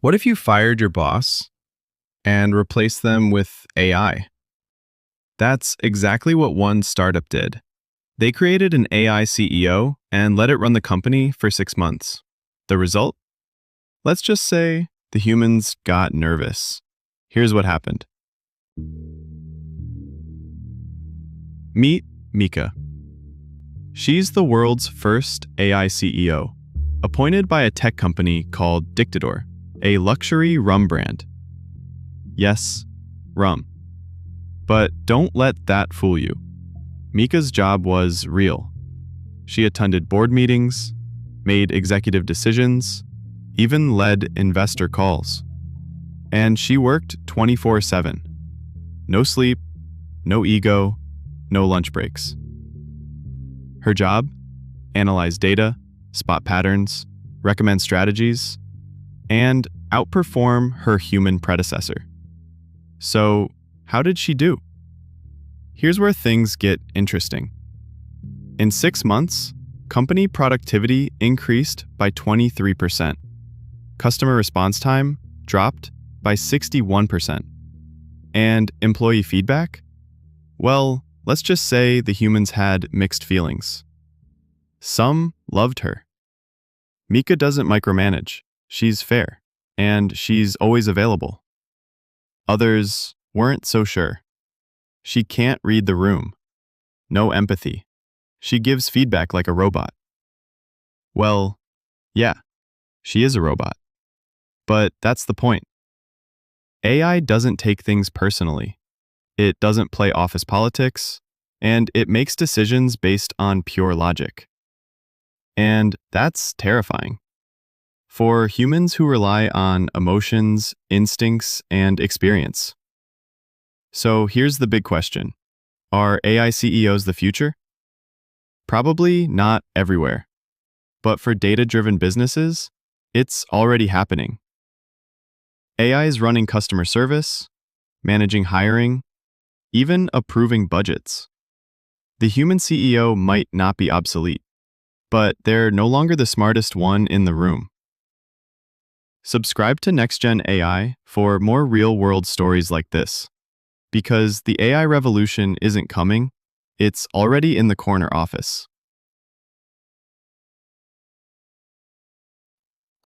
What if you fired your boss and replaced them with AI? That's exactly what one startup did. They created an AI CEO and let it run the company for 6 months. The result? Let's just say the humans got nervous. Here's what happened. Meet Mika. She's the world's first AI CEO, appointed by a tech company called Dictador, a luxury rum brand. Yes, rum. But don't let that fool you. Mika's job was real. She attended board meetings, made executive decisions, even led investor calls. And she worked 24/7. No sleep, no ego, no lunch breaks. Her job? Analyze data, spot patterns, recommend strategies, and outperform her human predecessor. So, how did she do? Here's where things get interesting. In 6 months, company productivity increased by 23%. Customer response time dropped by 61%. And employee feedback? Well, let's just say the humans had mixed feelings. Some loved her. Mika doesn't micromanage. She's fair. And she's always available. Others weren't so sure. She can't read the room. No empathy. She gives feedback like a robot. Well, yeah, she is a robot. But that's the point. AI doesn't take things personally. It doesn't play office politics, and it makes decisions based on pure logic. And that's terrifying. For humans who rely on emotions, instincts, and experience. So here's the big question. Are AI CEOs the future? Probably not everywhere. But for data-driven businesses, it's already happening. AI is running customer service, managing hiring, even approving budgets. The human CEO might not be obsolete, but they're no longer the smartest one in the room. Subscribe to NextGen AI for more real-world stories like this. Because the AI revolution isn't coming, it's already in the corner office.